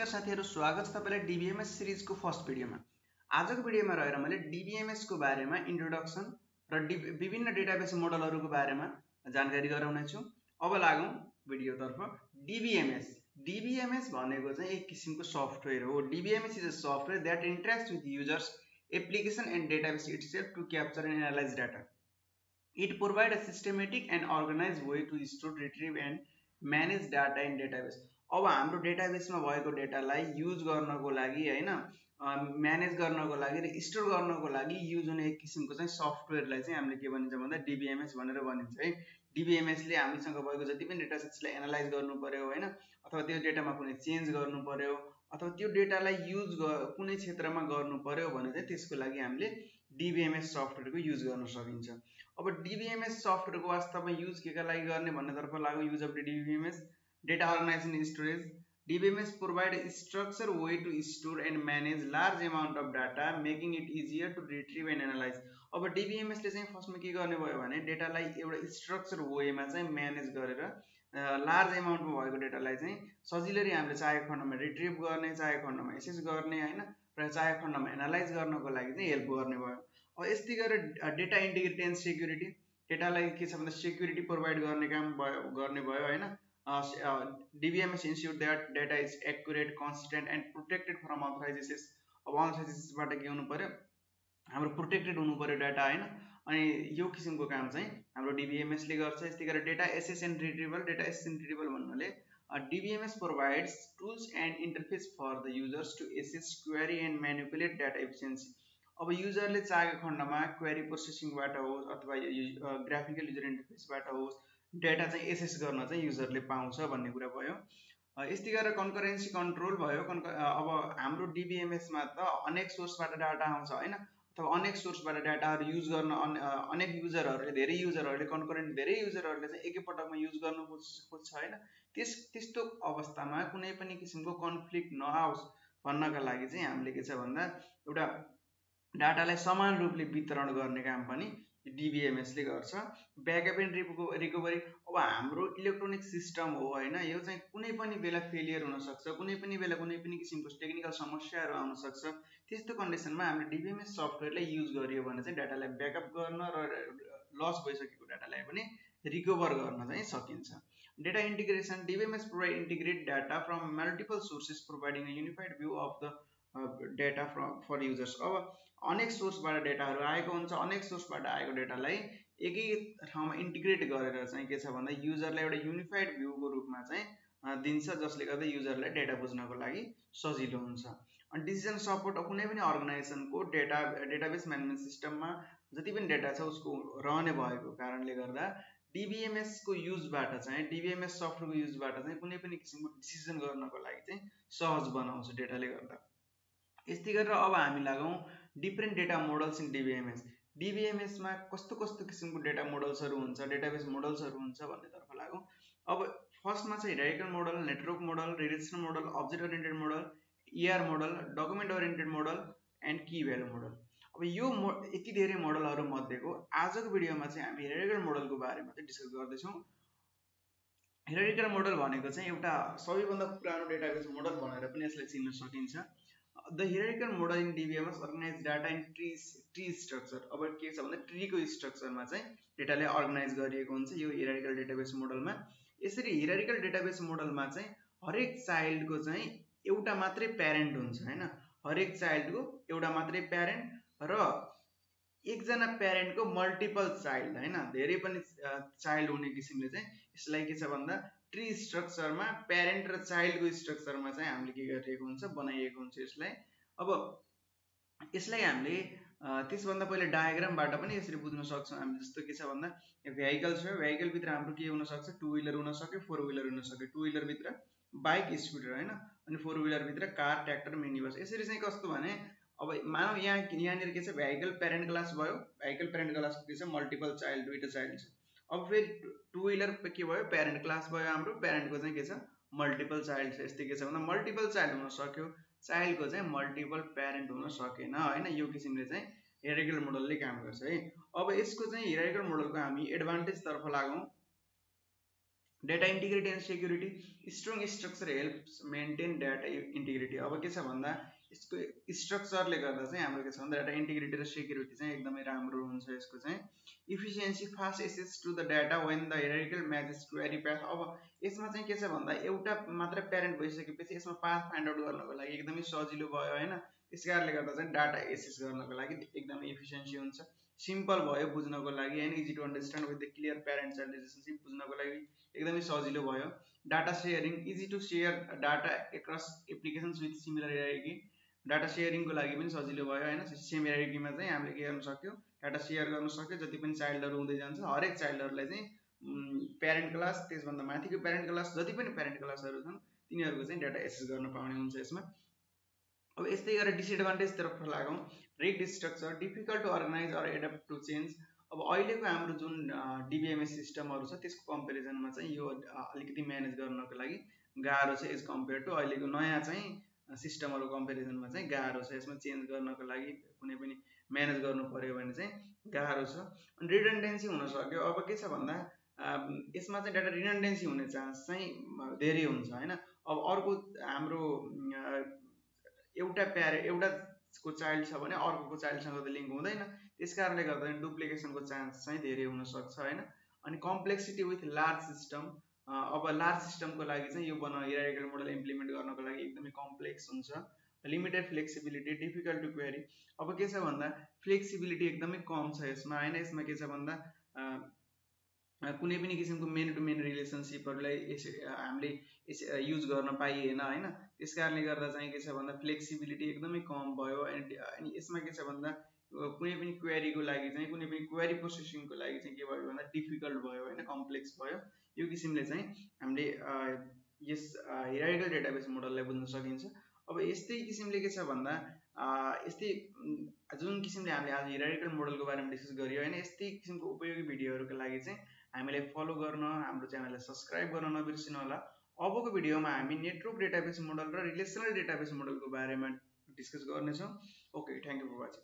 नमस्कार साथीहरु, स्वागत छ तपाईलाई डीबीएमएस सिरिजको फर्स्ट भिडियोमा। आजको भिडियोमा रहेर मैले डीबीएमएस को बारेमा इन्ट्रोडक्सन र विभिन्न डेटाबेस मोडलहरुको बारेमा जानकारी गराउने छु। अब लागौं भिडियोतर्फ। डीबीएमएस भनेको चाहिँ एक किसिमको सफ्टवेयर हो। DBMS is a software that interacts with users application and database itself to capture and analyse data. It provides a systematic and organized way to store, retrieve and manage data in database. अब हाम्रो डेटाबेसमा भएको डेटालाई use गर्नको लागि हैन, manage गर्नको लागि र store गर्नको लागि युज हुने एक किसिमको चाहिँ सफ्टवेयरलाई चाहिँ हामीले के भनिन्छ भन्दा डीबीएमएस भनेर भनिन्छ है। डीबीएमएस ले हामीसँग भएको जति पनि डेटा सेट्सलाई एनालाइज गर्नु पर्यो हैन, अथवा त्यो डेटामा कुनै चेन्ज गर्नु पर्यो अथवा त्यो डेटालाई युज कुनै क्षेत्रमा गर्नु पर्यो भने चाहिँ त्यसको लागि हामीले डीबीएमएस सफ्टवेयरको युज गर्न सकिन्छ। अब डीबीएमएस सफ्टवेयरको वास्तवमा युज केका लागि गर्ने भन्नेतर्फ लागौं। Use of DBMS data organization and storage. DBMS provide a structured way to store and manage large amount of data, making it easier to retrieve and analyze. अब DBMS ले चाहिँ फर्स्टमा के गर्ने भयो भने डेटालाई एउटा स्ट्रक्चर वेमा चाहिँ म्यानेज गरेर लार्ज अमाउन्टमा भएको डेटालाई चाहिँ सजिलैले हामीले चाहेको खण्डमा रिट्रिभ गर्ने, चाहेको खण्डमा एक्सेस गर्ने हैन, र चाहेको खण्डमा एनालाइज गर्नको लागि चाहिँ हेल्प गर्ने भयो। अब यस्तै गरेर डेटा इन्टिग्रिटी एन्ड सेक्युरिटी, डेटालाई के छ भन्दा सेक्युरिटी प्रोवाइड गर्ने काम गर्ने भयो हैन। DBMS ensure that data is accurate, consistent and protected from authorizations. अब authorizations बाट के हुनु पर्यो, हाम्रो प्रोटेक्टेड हुनु पर्यो डाटा हैन। अनि यो किसिमको काम चाहिँ हाम्रो डीबीएमएस ले गर्छ। यस्तै गरेर data access and retrieval, data access and retrieval भन्नाले DBMS provides tools and interface for the users to access, query and manipulate data efficiency. अब युजरले चाहेको खण्डमा क्वेरी प्रोसेसिङबाट होस् अथवा ग्राफिकल युजर इन्टरफेसबाट होस् डेटा चाहिँ एसेस गर्न चाहिँ युजरले पाउँछ भन्ने कुरा भयो। यस्तै गरेर कन्करेन्सी कन्ट्रोल भयो। अब हाम्रो डीबीएमएस मा त अनेक सोर्सबाट डाटा आउँछ हैन, अथवा अनेक सोर्सबाट डाटाहरु युज गर्न अनेक युजरहरुले धेरै युजरहरुले कन्करेन्ट धेरै युजरहरुले चाहिँ एकै पटकमा युज गर्न खोज्छ हैन। त्यस्तो अवस्थामा कुनै पनि किसिमको कन्फ्लिक्ट नआओस् भन्नका लागि चाहिँ हामीले के छ भन्दा एउटा डाटालाई समान रूपले वितरण गर्ने काम पनि डीबीएमएस ले गर्छ। ब्याकअप एन्ड रिकभरी, अब हाम्रो इलेक्ट्रोनिक सिस्टम हो हैन, यो चाहिँ कुनै पनि बेला फेलियर हुन सक्छ, कुनै पनि बेला कुनै पनि किसिमको टेक्निकल समस्याहरु आउन सक्छ। त्यस्तो कन्डिसनमा हामीले डीबीएमएस सफ्टवेयरलाई युज गरियो भने चाहिँ डाटालाई ब्याकअप गर्न र लस भइसकेको डाटालाई पनि रिकभर गर्न चाहिँ सकिन्छ। Data integration, DBMS provide integrate data from multiple sources providing a unified view of the data for users. अब अनेक सोर्सबाट डेटाहरु आएको हुन्छ, अनेक सोर्सबाट आएको डेटालाई एकै ठाउँमा इन्टिग्रेट गरेर चाहिँ के छ भन्दा युजरलाई एउटा युनिफाइड भ्यूको रूपमा चाहिँ दिन्छ, जसले गर्दा युजरलाई डेटा बुझ्नको लागि सजिलो हुन्छ। अनि डिसिजन सपोर्ट, कुनै पनि अर्गनाइजेसनको डेटाबेस म्यानेजमेन्ट सिस्टममा जति पनि डेटा छ उसको रहने भएको कारणले गर्दा डीबीएमएस को युजबाट चाहिँ डीबीएमएस सफ्टवेयरको युजबाट चाहिँ कुनै पनि किसिमको डिसिजन गर्नको लागि चाहिँ सहज बनाउँछ डेटाले गर्दा। यस्तै गरेर अब हामी लागौं different data models in DBMS. DBMS मा कस्तो कस्तो किसिमको डेटा मोडल्सहरु हुन्छ, डेटाबेस मोडल्सहरु हुन्छ भन्नेतर्फ लागौं। अब फर्स्टमा चाहिँ hierarchical model, network model, relational model, object oriented model, ER model, document oriented model and key value model. अब यो यति धेरै मोडलहरु मध्येको आजको भिडियोमा चाहिँ हामी हायरार्किकल मोडलको बारेमा चाहिँ डिस्कस गर्दै छौं। हायरार्किकल मोडल भनेको चाहिँ एउटा सबैभन्दा पुरानो डेटाबेस मोडल भनेर पनि यसलाई चिन्न सकिन्छ। The hierarchical model in DBMS organize data in tree structure. अब के छ भन्दा ट्रीको स्ट्रक्चरमा चाहिँ डेटाले अर्गनाइज गरिएको हुन्छ यो हायरार्किकल डेटाबेस मोडलमा। यसरी हायरार्किकल डेटाबेस मोडलमा चाहिँ हरेक चाइल्डको चाहिँ एउटा मात्रै प्यारेन्ट हुन्छ हैन, हरेक चाइल्डको एउटा मात्रै प्यारेन्ट र एकजना प्यारेन्टको मल्टिपल चाइल्ड हैन, धेरै पनि चाइल्ड हुने किसिमले चाहिँ यसलाई के छ भन्दा ट्री स्ट्रक्चरमा प्यारेन्ट र चाइल्डको स्ट्रक्चरमा चाहिँ हामीले के गरिएको हुन्छ, बनाइएको हुन्छ यसलाई। अब यसलाई हामीले त्यसभन्दा पहिले डायग्रामबाट पनि यसरी बुझ्न सक्छौं हामी। जस्तो के छ भन्दा भेहिकल छ, भेहिकल भित्र हाम्रो के हुन सक्छ, टु व्हीलर हुन सक्यो, फोर व्हीलर हुन सक्यो। टु व्हीलर भित्र बाइक, स्कुटर हैन, अनि फोर व्हीलर भित्र कार, ट्र्याक्टर, मिनी बस। यसरी चाहिँ कस्तो भने अब मानौ यहाँनिर के छ, भेहिकल प्यारेन्ट क्लास भयो, भेहिकल प्यारेन्ट क्लासको के छ मल्टिपल चाइल्ड, दुईटा चाइल्ड छ। अब फेरि टु व्हीलर के भयो, प्यारेन्ट क्लास भयो, हाम्रो प्यारेन्टको चाहिँ के छ मल्टिपल चाइल्ड छ। यस्तै के छ भन्दा मल्टिपल चाइल्ड हुन सक्यो, चाइल्डको चाहिँ मल्टिपल प्यारेन्ट हुन सकेन हैन। यो किसिमले चाहिँ हायरार्किकल मोडलले काम गर्छ है। अब यसको चाहिँ हायरार्किकल मोडलको हामी एडभान्टेज तर्फ लागौं। Data integrity and security, strong structure helps maintain data integrity. अब के छ भन्दा यसको स्ट्रक्चरले गर्दा चाहिँ हाम्रो के छ भन्दा डेटा इन्टिग्रिटी र सेक्युरिटी चाहिँ एकदमै राम्रो हुन्छ। यसको चाहिँ efficiency, fast access to the data when the hierarchical matches query path. अब यसमा चाहिँ के छ भन्दा एउटा मात्र प्यारेन्ट भइसकेपछि यसमा पाथ फाइन्ड आउट गर्नको लागि एकदमै सजिलो भयो होइन। त्यस कारणले गर्दा चाहिँ डाटा एक्सेस गर्नको लागि एकदमै इफिसियन्सी हुन्छ, सिम्पल भयो बुझ्नको लागि होइन, easy to understand with the clear parent child relationship बुझ्नको लागि एकदमै सजिलो भयो। Data sharing, easy to share data across applications with similar hierarchy. Data सेयरिङको लागि पनि सजिलो भयो होइन। सेम हियरार्कीमा चाहिँ हामीले के गर्न सक्यो, डाटा सेयर गर्न सक्यो। जति पनि चाइल्डहरू हुँदै जान्छ हरेक चाइल्डहरूलाई चाहिँ प्यारेन्ट क्लास, त्यसभन्दा माथिको प्यारेन्ट क्लास, जति पनि प्यारेन्ट क्लासहरू छन् तिनीहरूको चाहिँ डाटा एक्सेस गर्न पाउने हुन्छ यसमा। अब यस्तै गरेर डिसएडभान्टेजतर्फ लागौँ। Rigid structure, difficult to organise or adapt to change. अब अहिलेको हाम्रो जुन डिबिएमएस सिस्टमहरू छ त्यसको कम्पेरिजनमा चाहिँ यो अलिकति म्यानेज गर्नको लागि गाह्रो छ एज कम्पेयर टु अहिलेको नयाँ चाहिँ सिस्टमहरू कम्पेरिजनमा चाहिँ गाह्रो छ। यसमा चेन्ज गर्नको लागि कुनै पनि म्यानेज गर्नु पर्यो भने चाहिँ गाह्रो छ। अनि रिडन्डेन्सी हुन सक्यो। अब के छ भन्दा यसमा चाहिँ डाटा रिडन्डेन्सी हुने चान्स चाहिँ धेरै हुन्छ होइन। अब अर्को हाम्रो एउटाको चाइल्ड छ भने अर्कोको चाइल्डसँग त लिङ्क हुँदैन, त्यस कारणले गर्दा डुप्लिकेसनको चान्स चाहिँ धेरै हुनसक्छ होइन। अनि कम्प्लेक्सिटी विथ लार्ज सिस्टम। अब लार्ज सिस्टमको लागि चाहिँ यो हियरार्किकल मोडल इम्प्लिमेन्ट गर्नको लागि एकदमै कम्प्लेक्स हुन्छ। Limited flexibility, difficult to query. अब के छ भन्दा फ्लेक्सिबिलिटी एकदमै कम छ यसमा होइन। यसमा के छ भन्दा कुनै पनि किसिमको मेन टु मेन रिलेसनसिपहरूलाई हामीले युज गर्न पाइएन होइन। त्यस कारणले गर्दा चाहिँ के छ भन्दा फ्लेक्सिबिलिटी एकदमै कम भयो। अनि यसमा के छ भन्दा कुनै पनि क्वेरीको लागि चाहिँ, कुनै पनि क्वेरी प्रोसेसिङको लागि चाहिँ के भयो भन्दा डिफिकल्ट भयो होइन, कम्प्लेक्स भयो। यो किसिमले चाहिँ हामीले यस हियरार्किकल डेटाबेस मोडललाई बुझ्न सकिन्छ। अब यस्तै किसिमले के छ भन्दा यस्तै जुन किसिमले हामीले आज हियरार्किकल मोडलको बारेमा डिस्कस गरियो होइन, यस्तै किसिमको उपयोगी भिडियोहरूको लागि चाहिँ हामीलाई फलो गर्न, हाम्रो च्यानललाई सब्सक्राइब गर्न नबिर्सिनु होला। अबको भिडियोमा हामी नेटवर्क डेटाबेस मोडल र रिलेसनल डेटाबेस मोडलको बारेमा डिस्कस गर्नेछौँ। Okay, thank you for watching.